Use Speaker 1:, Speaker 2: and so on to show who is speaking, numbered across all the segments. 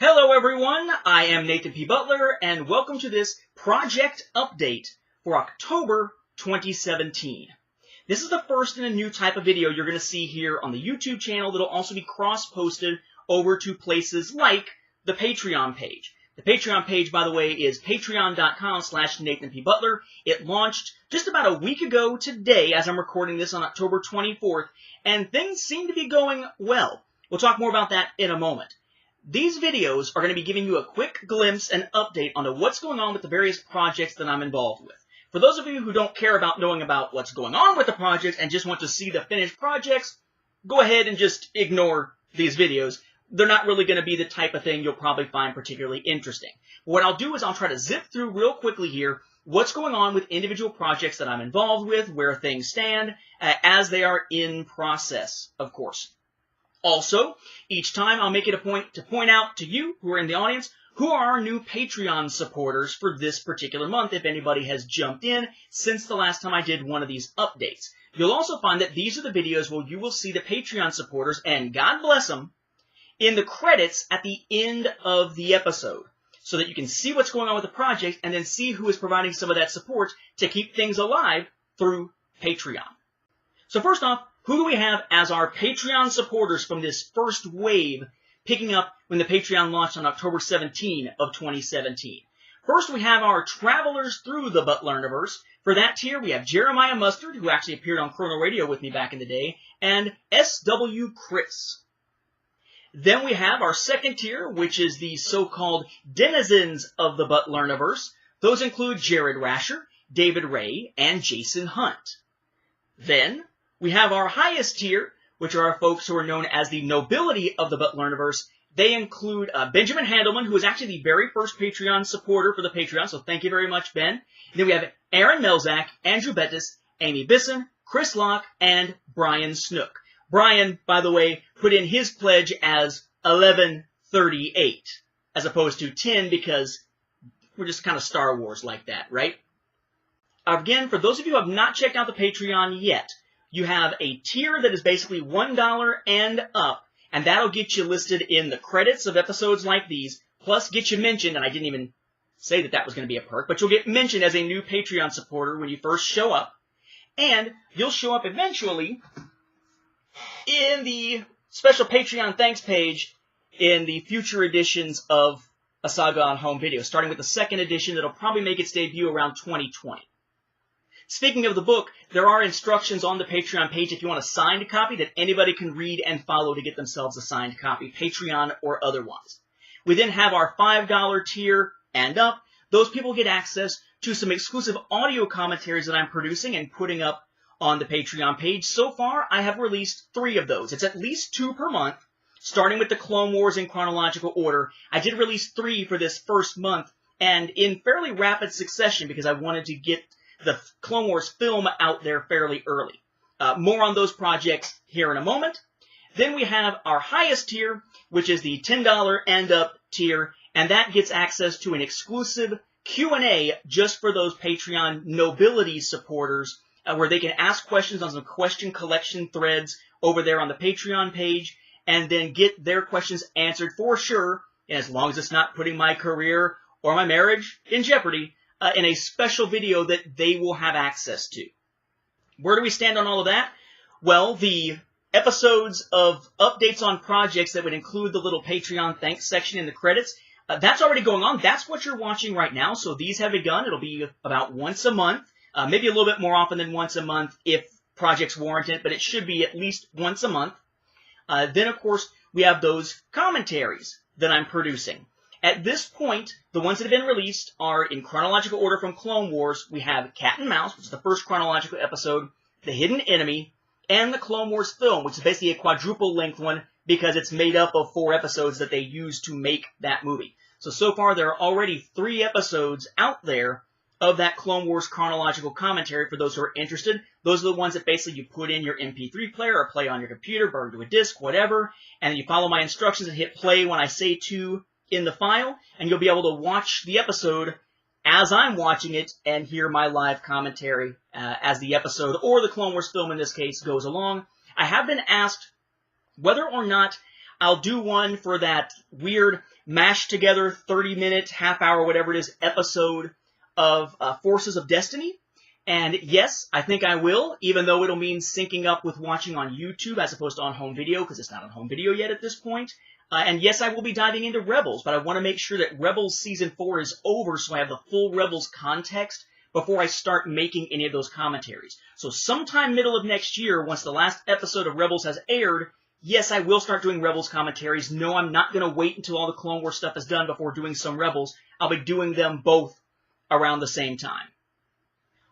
Speaker 1: Hello everyone, I am Nathan P. Butler, and welcome to this project update for October 2017. This is the first in a new type of video you're going to see here on the YouTube channel that'll also be cross-posted over to places like the Patreon page. The Patreon page, by the way, is patreon.com/NathanPButler. It launched just about a week ago today, as I'm recording this on October 24th, and things seem to be going well. We'll talk more about that in a moment. These videos are going to be giving you a quick glimpse and update on what's going on with the various projects that I'm involved with. For those of you who don't care about knowing about what's going on with the projects and just want to see the finished projects, go ahead and just ignore these videos. They're not really going to be the type of thing you'll probably find particularly interesting. What I'll do is I'll try to zip through real quickly here what's going on with individual projects that I'm involved with, where things stand, as they are in process, of course. Also, each time I'll make it a point to point out to you who are in the audience who are our new Patreon supporters for this particular month, if anybody has jumped in since the last time I did one of these updates. You'll also find that these are the videos where you will see the Patreon supporters, and God bless them, in the credits at the end of the episode, so that you can see what's going on with the project and then see who is providing some of that support to keep things alive through Patreon. So first off, who do we have as our Patreon supporters from this first wave, picking up when the Patreon launched on October 17 of 2017? First, we have our travelers through the Butlerniverse. For that tier, we have Jeremiah Mustard, who actually appeared on Chrono Radio with me back in the day, and SW Chris. Then we have our second tier, which is the so-called denizens of the Butlerniverse. Those include Jared Rasher, David Ray, and Jason Hunt. Then we have our highest tier, which are our folks who are known as the nobility of the Butlerniverse. They include Benjamin Handelman, who was actually the very first Patreon supporter for the Patreon, so thank you very much, Ben. And then we have Aaron Melzak, Andrew Bettis, Amy Bisson, Chris Locke, and Brian Snook. Brian, by the way, put in his pledge as 1138, as opposed to 10, because we're just kind of Star Wars like that, right? Again, for those of you who have not checked out the Patreon yet, you have a tier that is basically $1 and up, and that'll get you listed in the credits of episodes like these, plus get you mentioned, and I didn't even say that that was going to be a perk, but you'll get mentioned as a new Patreon supporter when you first show up, and you'll show up eventually in the special Patreon thanks page in the future editions of A Saga on Home Video, starting with the second edition that'll probably make its debut around 2020. Speaking of the book, there are instructions on the Patreon page if you want a signed copy that anybody can read and follow to get themselves a signed copy, Patreon or otherwise. We then have our $5 tier and up. Those people get access to some exclusive audio commentaries that I'm producing and putting up on the Patreon page. So far, I have released 3 of those. It's at least 2 per month, starting with the Clone Wars in chronological order. I did release 3 for this first month, and in fairly rapid succession because I wanted to get the Clone Wars film out there fairly early. More on those projects here in a moment. Then we have our highest tier, which is the $10 and up tier, and that gets access to an exclusive Q&A just for those Patreon nobility supporters, where they can ask questions on some question collection threads over there on the Patreon page, and then get their questions answered for sure, as long as it's not putting my career or my marriage in jeopardy, in a special video that they will have access to. Where do we stand on all of that? Well, the episodes of updates on projects that would include the little Patreon thanks section in the credits, that's already going on. That's what you're watching right now. So these have begun. It'll be about once a month, maybe a little bit more often than once a month if projects warrant it, but it should be at least once a month. Then, of course, we have those commentaries that I'm producing. At this point, the ones that have been released are in chronological order from Clone Wars. We have Cat and Mouse, which is the first chronological episode, The Hidden Enemy, and the Clone Wars film, which is basically a quadruple-length one because it's made up of 4 episodes that they used to make that movie. So far, there are already 3 episodes out there of that Clone Wars chronological commentary for those who are interested. Those are the ones that basically you put in your MP3 player or play on your computer, burn to a disc, whatever, and you follow my instructions and hit play when I say to in the file, and you'll be able to watch the episode as I'm watching it and hear my live commentary as the episode, or the Clone Wars film in this case, goes along. I have been asked whether or not I'll do one for that weird mashed together 30-minute, half-hour, whatever it is, episode of Forces of Destiny. And yes, I think I will, even though it'll mean syncing up with watching on YouTube as opposed to on home video, because it's not on home video yet at this point. And yes, I will be diving into Rebels, but I want to make sure that Rebels Season 4 is over so I have the full Rebels context before I start making any of those commentaries. So sometime middle of next year, once the last episode of Rebels has aired, yes, I will start doing Rebels commentaries. No, I'm not going to wait until all the Clone Wars stuff is done before doing some Rebels. I'll be doing them both around the same time.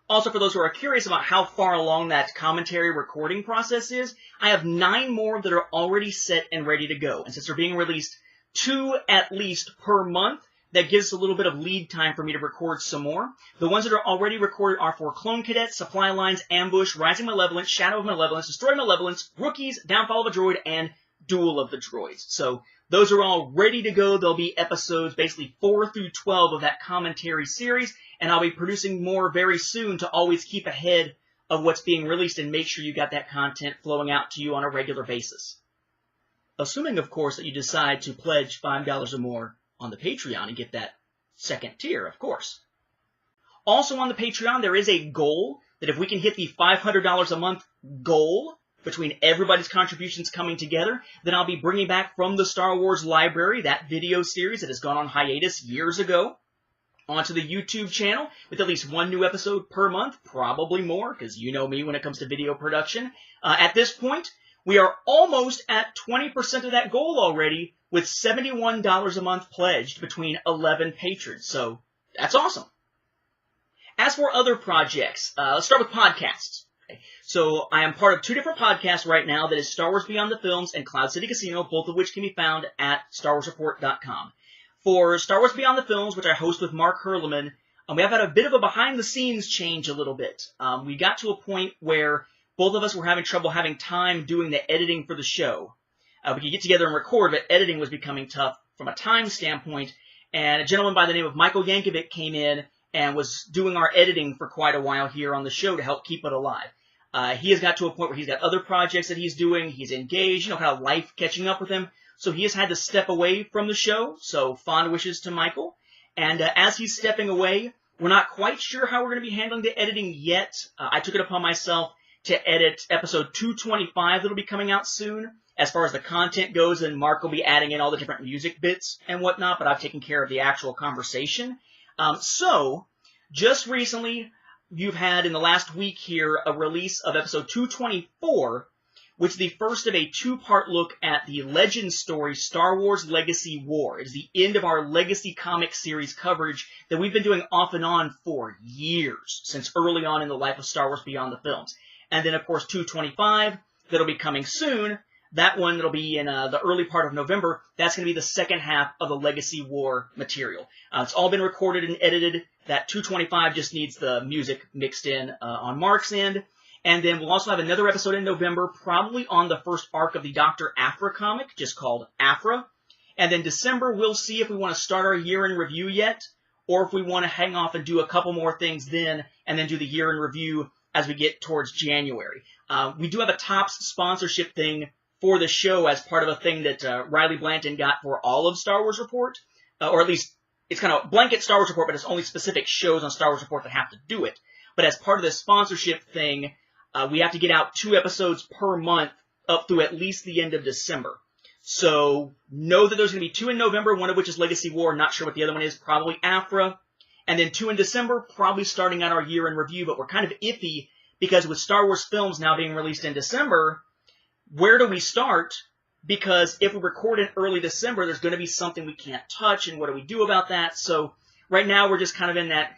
Speaker 1: Also, for those who are curious about how far along that commentary recording process is, I have 9 more that are already set and ready to go. And since they're being released 2 at least per month, that gives us a little bit of lead time for me to record some more. The ones that are already recorded are for Clone Cadets, Supply Lines, Ambush, Rising Malevolence, Shadow of Malevolence, Destroy Malevolence, Rookies, Downfall of a Droid, and Duel of the Droids. So those are all ready to go. There'll be episodes basically 4 through 12 of that commentary series, and I'll be producing more very soon to always keep ahead of what's being released and make sure you got that content flowing out to you on a regular basis. Assuming, of course, that you decide to pledge $5 or more on the Patreon and get that second tier, of course. Also on the Patreon, there is a goal that if we can hit the $500 a month goal between everybody's contributions coming together, then I'll be bringing back from the Star Wars Library, that video series that has gone on hiatus years ago, onto the YouTube channel with at least 1 new episode per month, probably more, because you know me when it comes to video production. At this point, we are almost at 20% of that goal already, with $71 a month pledged between 11 patrons. So that's awesome. As for other projects, let's start with podcasts. Okay. So I am part of 2 different podcasts right now. That is Star Wars Beyond the Films and Cloud City Casino, both of which can be found at StarWarsReport.com. For Star Wars Beyond the Films, which I host with Mark Herleman, we have had a bit of a behind-the-scenes change a little bit. We got to a point where both of us were having trouble having time doing the editing for the show. We could get together and record, but editing was becoming tough from a time standpoint, and a gentleman by the name of Michael Yankovic came in and was doing our editing for quite a while here on the show to help keep it alive. He has got to a point where he's got other projects that he's doing, he's engaged, kind of life catching up with him, so he has had to step away from the show, so fond wishes to Michael. And as he's stepping away, we're not quite sure how we're going to be handling the editing yet. I took it upon myself to edit episode 225 that'll be coming out soon. As far as the content goes, and Mark will be adding in all the different music bits and whatnot, but I've taken care of the actual conversation. So, just recently, you've had in the last week here a release of episode 224, which is the first of a 2-part look at the legend story Star Wars Legacy War. It is the end of our Legacy comic series coverage that we've been doing off and on for years, since early on in the life of Star Wars Beyond the Films. And then, of course, 225, that'll be coming soon. That one that'll be in the early part of November, that's going to be the second half of the Legacy War material. It's all been recorded and edited. That 225 just needs the music mixed in on Mark's end. And then we'll also have another episode in November, probably on the first arc of the Dr. Aphra comic, just called Aphra. And then December, we'll see if we want to start our year in review yet, or if we want to hang off and do a couple more things then, and then do the year in review as we get towards January. We do have a Topps sponsorship thing for the show as part of a thing that Riley Blanton got for all of Star Wars Report, or at least it's kind of a blanket Star Wars Report, but it's only specific shows on Star Wars Report that have to do it. But as part of this sponsorship thing, we have to get out 2 episodes per month up through at least the end of December. So know that there's going to be 2 in November, one of which is Legacy War, not sure what the other one is, probably Aphra. And then 2 in December, probably starting out our year in review, but we're kind of iffy because with Star Wars films now being released in December, where do we start? Because if we record in early December, there's going to be something we can't touch, and what do we do about that? So right now we're just kind of in that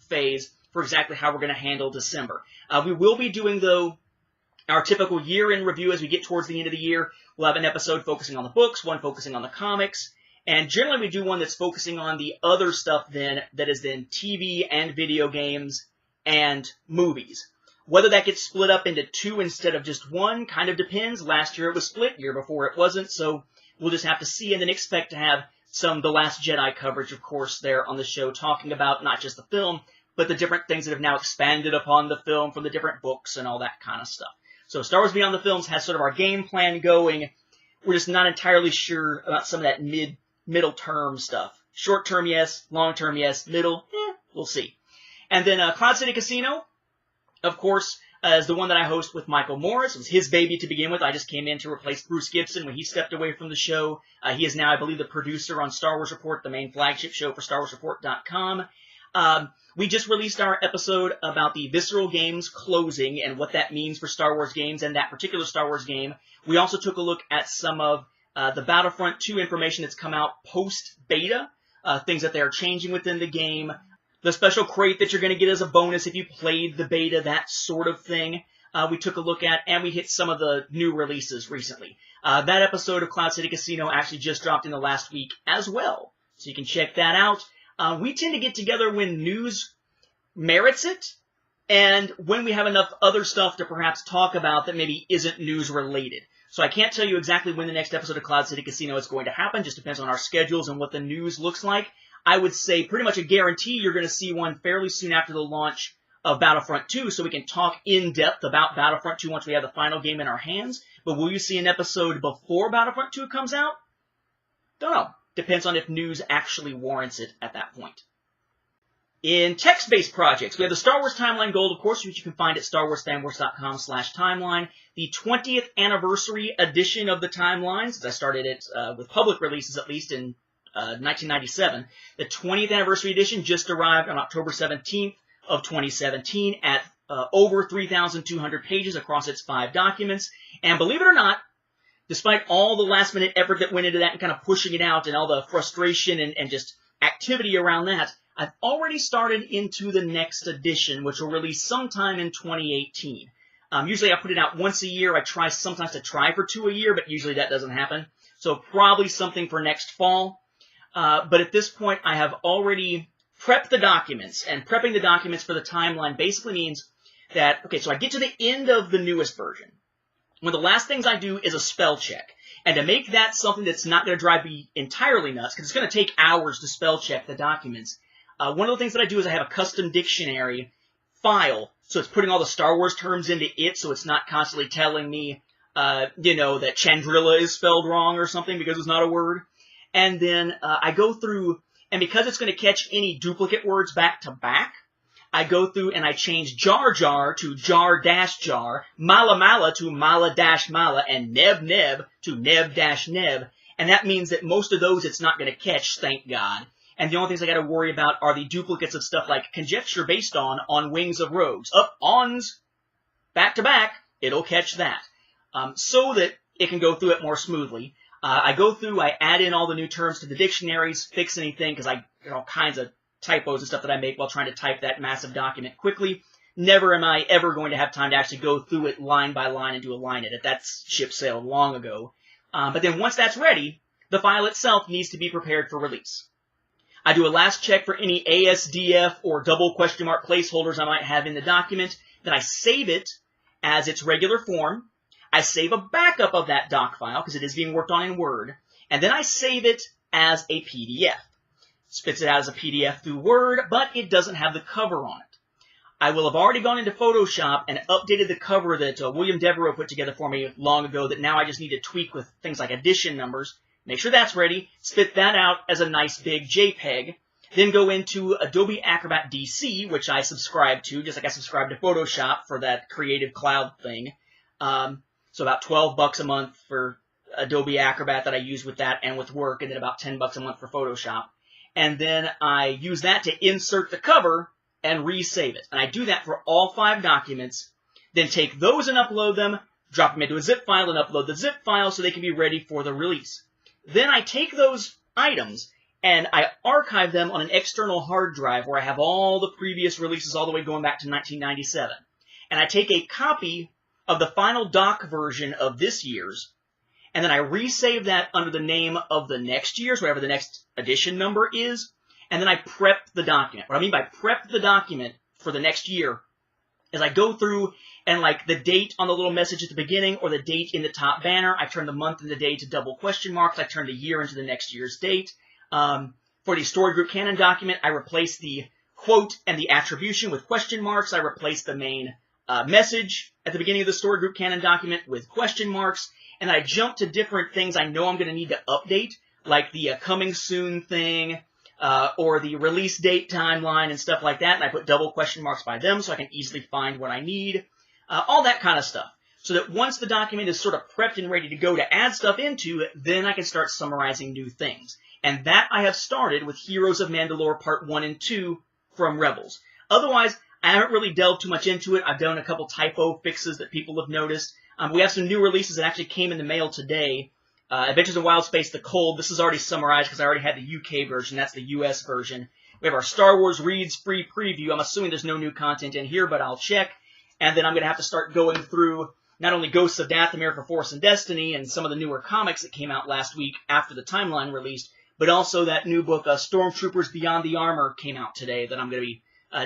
Speaker 1: phase for exactly how we're going to handle December. We will be doing, though, our typical year-in review as we get towards the end of the year. We'll have an episode focusing on the books, one focusing on the comics, and generally we do one that's focusing on the other stuff then that is then TV and video games and movies. Whether that gets split up into 2 instead of just 1 kind of depends. Last year it was split, year before it wasn't, so we'll just have to see, and then expect to have some The Last Jedi coverage, of course, there on the show, talking about not just the film, but the different things that have now expanded upon the film from the different books and all that kind of stuff. So Star Wars Beyond the Films has sort of our game plan going. we're just not entirely sure about some of that middle term stuff. Short term, yes. Long term, yes. Middle, we'll see. And then Cloud City Casino, of course, is the one that I host with Michael Morris. It was his baby to begin with. I just came in to replace Bruce Gibson when he stepped away from the show. He is now, I believe, the producer on Star Wars Report, the main flagship show for StarWarsReport.com. We just released our episode about the Visceral Games closing and what that means for Star Wars games and that particular Star Wars game. We also took a look at some of the Battlefront 2 information that's come out post-beta, things that they are changing within the game, the special crate that you're going to get as a bonus if you played the beta, that sort of thing. We took a look at, and we hit some of the new releases recently. That episode of Cloud City Casino actually just dropped in the last week as well, so you can check that out. We tend to get together when news merits it, and when we have enough other stuff to perhaps talk about that maybe isn't news related. So I can't tell you exactly when the next episode of Cloud City Casino is going to happen. Just depends on our schedules and what the news looks like. I would say pretty much a guarantee you're going to see one fairly soon after the launch of Battlefront 2, so we can talk in depth about Battlefront 2 once we have the final game in our hands. But will you see an episode before Battlefront 2 comes out? Don't know. Depends on if news actually warrants it at that point. In text-based projects, we have the Star Wars Timeline Gold, of course, which you can find at StarWarsFanWars.com/timeline. The 20th anniversary edition of the timeline, since I started it with public releases at least in 1997. The 20th anniversary edition just arrived on October 17th of 2017 at over 3,200 pages across its 5 documents. And believe it or not, despite all the last-minute effort that went into that and kind of pushing it out and all the frustration and just activity around that, I've already started into the next edition, which will release sometime in 2018. Usually I put it out once a year. I try sometimes to try for 2 a year, but usually that doesn't happen. So probably something for next fall. But at this point, I have already prepped the documents. And prepping the documents for the timeline basically means that, okay, so I get to the end of the newest version. One of the last things I do is a spell check. And to make that something that's not going to drive me entirely nuts, because it's going to take hours to spell check the documents, one of the things that I do is I have a custom dictionary file. So it's putting all the Star Wars terms into it, so it's not constantly telling me, that Chandrilla is spelled wrong or something because it's not a word. And then I go through, and because it's going to catch any duplicate words back to back, I go through and I change Jar Jar to Jar-Jar, Mala Mala to Mala-Mala, and Neb Neb to Neb-Neb. And that means that most of those it's not going to catch, thank God. And the only things I got to worry about are the duplicates of stuff like conjecture based on Wings of Rogues. Ons, back to back, it'll catch that. So that it can go through it more smoothly. I go through, I add in all the new terms to the dictionaries, fix anything, because there are all kinds of typos and stuff that I make while trying to type that massive document quickly. Never am I ever going to have time to actually go through it line by line and do a line edit. That's ship sailed long ago. But then once that's ready, the file itself needs to be prepared for release. I do a last check for any ASDF or double question mark placeholders I might have in the document. Then I save it as its regular form. I save a backup of that doc file because it is being worked on in Word. And then I save it as a PDF. Spits it out as a PDF through Word, but it doesn't have the cover on it. I will have already gone into Photoshop and updated the cover that William Devereaux put together for me long ago that now I just need to tweak with things like edition numbers. Make sure that's ready, spit that out as a nice big JPEG, then go into Adobe Acrobat DC, which I subscribe to, just like I subscribe to Photoshop for that Creative Cloud thing. So about $12 a month for Adobe Acrobat that I use with that and with work, and then about $10 a month for Photoshop. And then I use that to insert the cover and resave it. And I do that for all 5 documents, then take those and upload them, drop them into a zip file and upload the zip file so they can be ready for the release. Then I take those items and I archive them on an external hard drive where I have all the previous releases all the way going back to 1997. And I take a copy of the final doc version of this year's, and then I resave that under the name of the next year's, whatever the next edition number is, and then I prep the document. What I mean by prep the document for the next year is I go through and like the date on the little message at the beginning or the date in the top banner, I turn the month and the day to double question marks. I turn the year into the next year's date. For the story group canon document, I replace the quote and the attribution with question marks. I replace the main message at the beginning of the story group canon document with question marks, and I jump to different things I know I'm going to need to update, like the coming soon thing, or the release date timeline and stuff like that, and I put double question marks by them so I can easily find what I need, all that kind of stuff. So that once the document is sort of prepped and ready to go to add stuff into it, then I can start summarizing new things. And that I have started with Heroes of Mandalore Part 1 and 2 from Rebels. Otherwise, I haven't really delved too much into it. I've done a couple typo fixes that people have noticed. We have some new releases that actually came in the mail today. Adventures in Wild Space, The Cold. This is already summarized because I already had the UK version. That's the US version. We have our Star Wars Reads free preview. I'm assuming there's no new content in here, but I'll check. And then I'm going to have to start going through not only Ghosts of Dathomir for Force and Destiny and some of the newer comics that came out last week after the timeline released, but also that new book, Stormtroopers Beyond the Armor, came out today that I'm going to be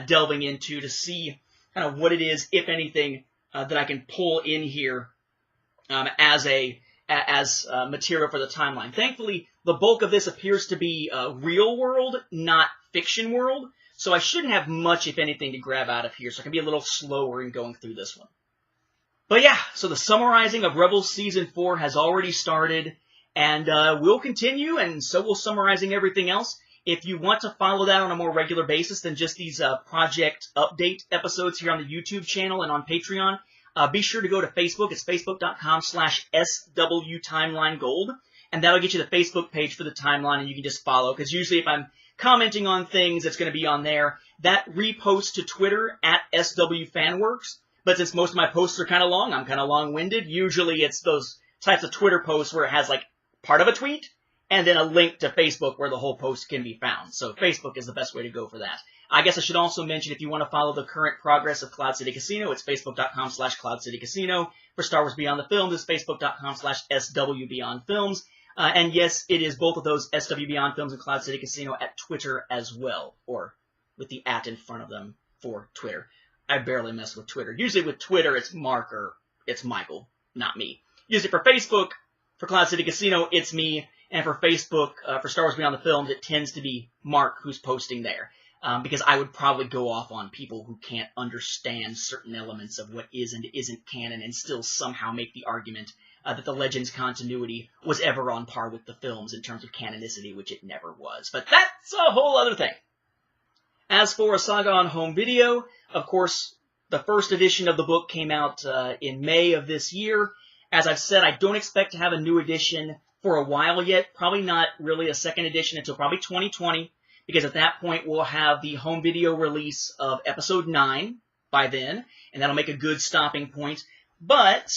Speaker 1: delving into to see kind of what it is, if anything, that I can pull in here as material for the timeline. Thankfully, the bulk of this appears to be real world, not fiction world, so I shouldn't have much, if anything, to grab out of here, so I can be a little slower in going through this one. But yeah, so the summarizing of Rebels Season 4 has already started, and we'll continue, and so will summarizing everything else. If you want to follow that on a more regular basis than just these project update episodes here on the YouTube channel and on Patreon, be sure to go to Facebook. It's facebook.com/SWTimelineGold, and that'll get you the Facebook page for the timeline, and you can just follow, because usually if I'm commenting on things, it's going to be on there. That reposts to Twitter at SWFanWorks. But since most of my posts are kind of long, I'm kind of long-winded, usually it's those types of Twitter posts where it has, like, part of a tweet, and then a link to Facebook where the whole post can be found. So Facebook is the best way to go for that. I guess I should also mention, if you want to follow the current progress of Cloud City Casino, it's facebook.com/CloudCityCasino. For Star Wars Beyond the Films, it's facebook.com/SWBeyondFilms. And yes, it is both of those, SW Beyond Films and Cloud City Casino, at Twitter as well, or with the @ in front of them for Twitter. I barely mess with Twitter. Usually with Twitter, it's Mark or it's Michael, not me. Usually for Facebook, for Cloud City Casino, it's me. And for Facebook, for Star Wars Beyond the Films, it tends to be Mark who's posting there. Because I would probably go off on people who can't understand certain elements of what is and isn't canon and still somehow make the argument that the Legends continuity was ever on par with the films in terms of canonicity, which it never was. But that's a whole other thing. As for A Saga on Home Video, of course, the first edition of the book came out in May of this year. As I've said, I don't expect to have a new edition for a while yet. Probably not really a second edition until probably 2020, because at that point we'll have the home video release of Episode 9 by then, and that'll make a good stopping point. But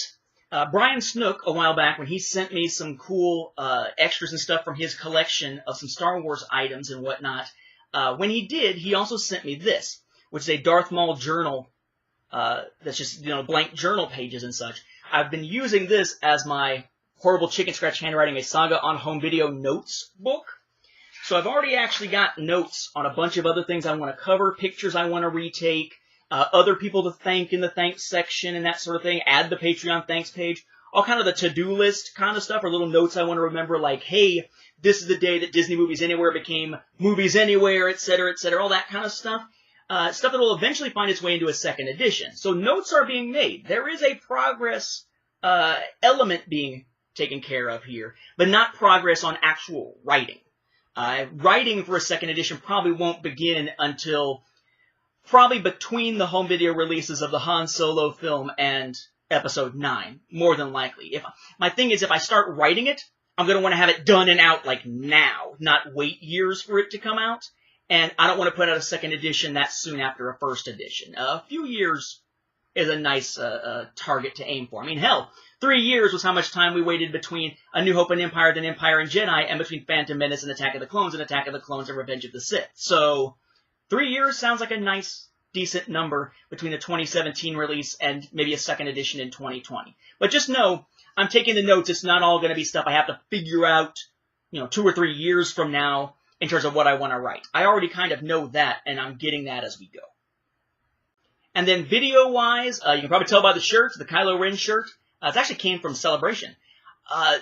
Speaker 1: Brian Snook, a while back, when he sent me some cool extras and stuff from his collection of some Star Wars items and whatnot, when he did, he also sent me this, which is a Darth Maul journal that's just, blank journal pages and such. I've been using this as my Horrible Chicken Scratch Handwriting, A Saga on Home Video notes book. So I've already actually got notes on a bunch of other things I want to cover, pictures I want to retake, other people to thank in the thanks section and that sort of thing, add the Patreon thanks page, all kind of the to-do list kind of stuff, or little notes I want to remember, like, hey, this is the day that Disney Movies Anywhere became Movies Anywhere, etc., all that kind of stuff. Stuff that will eventually find its way into a second edition. So notes are being made. There is a progress element being taken care of here, but not progress on actual writing. Writing for a second edition probably won't begin until probably between the home video releases of the Han Solo film and Episode 9, more than likely. My thing is, if I start writing it, I'm going to want to have it done and out like now, not wait years for it to come out. And I don't want to put out a second edition that soon after a first edition. A few years is a nice target to aim for. I mean, hell, 3 years was how much time we waited between A New Hope and Empire, then Empire and Jedi, and between Phantom Menace and Attack of the Clones, and Attack of the Clones and Revenge of the Sith. So 3 years sounds like a nice, decent number between the 2017 release and maybe a second edition in 2020. But just know, I'm taking the notes. It's not all going to be stuff I have to figure out, 2 or 3 years from now in terms of what I want to write. I already kind of know that, and I'm getting that as we go. And then video-wise, you can probably tell by the shirt, the Kylo Ren shirt. It actually came from Celebration.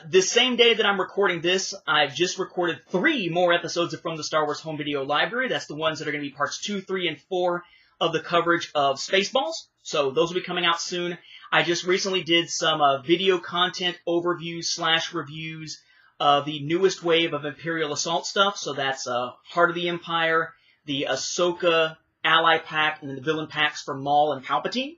Speaker 1: This same day that I'm recording this, I've just recorded 3 more episodes from the Star Wars Home Video Library. That's the ones that are going to be parts 2, 3, and 4 of the coverage of Spaceballs. So those will be coming out soon. I just recently did some video content overviews / reviews of the newest wave of Imperial Assault stuff. So that's Heart of the Empire, the Ahsoka Ally Pack, and then the villain packs for Maul and Palpatine.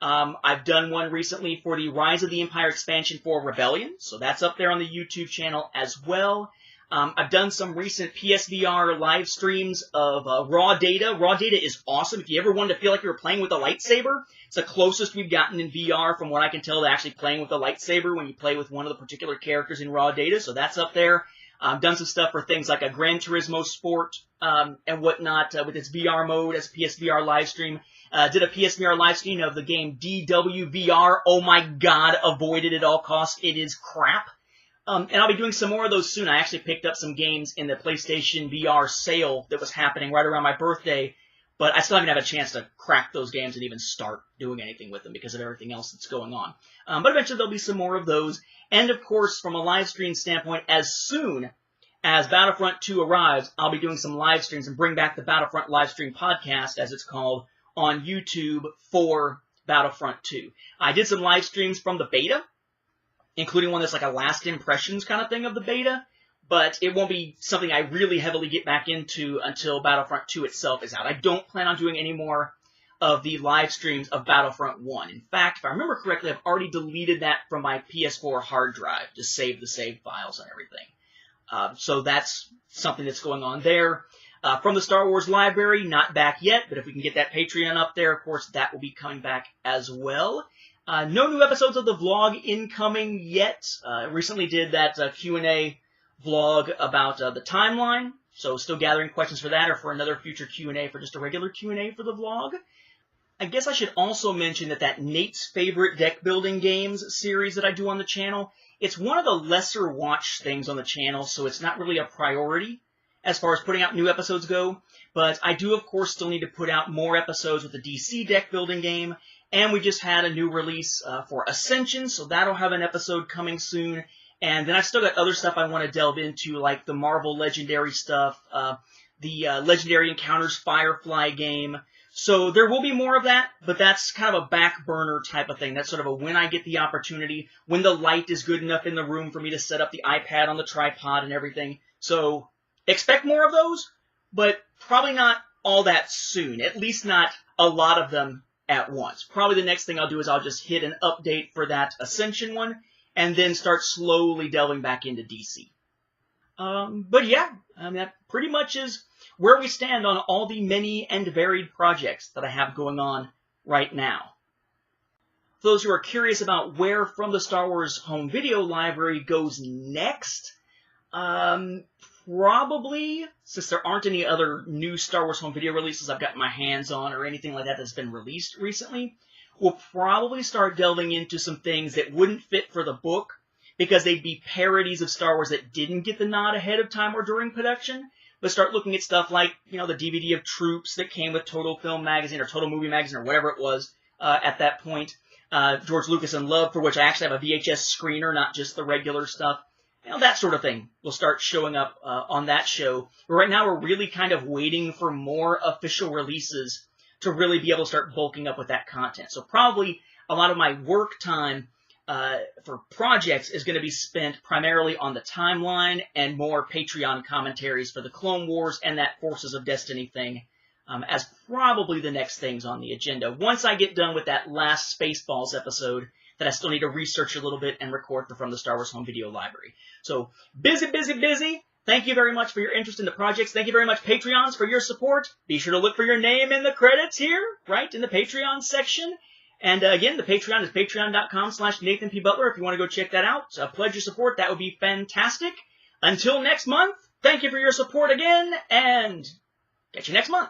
Speaker 1: I've done one recently for the Rise of the Empire expansion for Rebellion, so that's up there on the YouTube channel as well. I've done some recent PSVR live streams of raw data. Raw data is awesome. If you ever wanted to feel like you were playing with a lightsaber, it's the closest we've gotten in VR from what I can tell to actually playing with a lightsaber when you play with one of the particular characters in raw data, so that's up there. I've done some stuff for things like a Gran Turismo Sport and whatnot with its VR mode as a PSVR live stream. Did a PSVR live stream of the game DWVR. Oh my god, avoid it at all costs. It is crap. And I'll be doing some more of those soon. I actually picked up some games in the PlayStation VR sale that was happening right around my birthday, but I still haven't had a chance to crack those games and even start doing anything with them because of everything else that's going on. But eventually there'll be some more of those. And of course, from a live stream standpoint, as soon as Battlefront 2 arrives, I'll be doing some live streams and bring back the Battlefront live stream podcast, as it's called, on YouTube for Battlefront 2. I did some live streams from the beta, including one that's like a last impressions kind of thing of the beta, but it won't be something I really heavily get back into until Battlefront 2 itself is out. I don't plan on doing any more of the live streams of Battlefront 1. In fact, if I remember correctly, I've already deleted that from my PS4 hard drive to save the save files and everything. So that's something that's going on there. From the Star Wars library, not back yet, but if we can get that Patreon up there, of course, that will be coming back as well. No new episodes of the vlog incoming yet. Recently did that Q&A vlog about the timeline, so still gathering questions for that or for another future Q&A for just a regular Q&A for the vlog. I guess I should also mention that Nate's Favorite Deck Building Games series that I do on the channel, it's one of the lesser watched things on the channel, so it's not really a priority as far as putting out new episodes go, but I do, of course, still need to put out more episodes with the DC deck building game, and we just had a new release for Ascension, so that'll have an episode coming soon, and then I've still got other stuff I want to delve into, like the Marvel Legendary stuff, the Legendary Encounters Firefly game, so there will be more of that, but that's kind of a back burner type of thing. That's sort of a when I get the opportunity, when the light is good enough in the room for me to set up the iPad on the tripod and everything, so expect more of those, but probably not all that soon, at least not a lot of them at once. Probably the next thing I'll do is I'll just hit an update for that Ascension one, and then start slowly delving back into DC. But yeah, that pretty much is where we stand on all the many and varied projects that I have going on right now. For those who are curious about where From the Star Wars home video library goes next, probably, since there aren't any other new Star Wars home video releases I've gotten my hands on or anything like that that's been released recently, we'll probably start delving into some things that wouldn't fit for the book because they'd be parodies of Star Wars that didn't get the nod ahead of time or during production, but start looking at stuff like, the DVD of Troops that came with Total Film Magazine or Total Movie Magazine or whatever it was at that point. George Lucas in Love, for which I actually have a VHS screener, not just the regular stuff. That sort of thing will start showing up on that show. But right now, we're really kind of waiting for more official releases to really be able to start bulking up with that content. So probably a lot of my work time for projects is going to be spent primarily on the timeline and more Patreon commentaries for the Clone Wars and that Forces of Destiny thing as probably the next things on the agenda. Once I get done with that last Spaceballs episode that I still need to research a little bit and record From the Star Wars home video library. So, busy, busy, busy. Thank you very much for your interest in the projects. Thank you very much, Patreons, for your support. Be sure to look for your name in the credits here, right, in the Patreon section. And again, the Patreon is patreon.com/Nathan P. Butler if you want to go check that out. Pledge your support. That would be fantastic. Until next month, thank you for your support again, and catch you next month.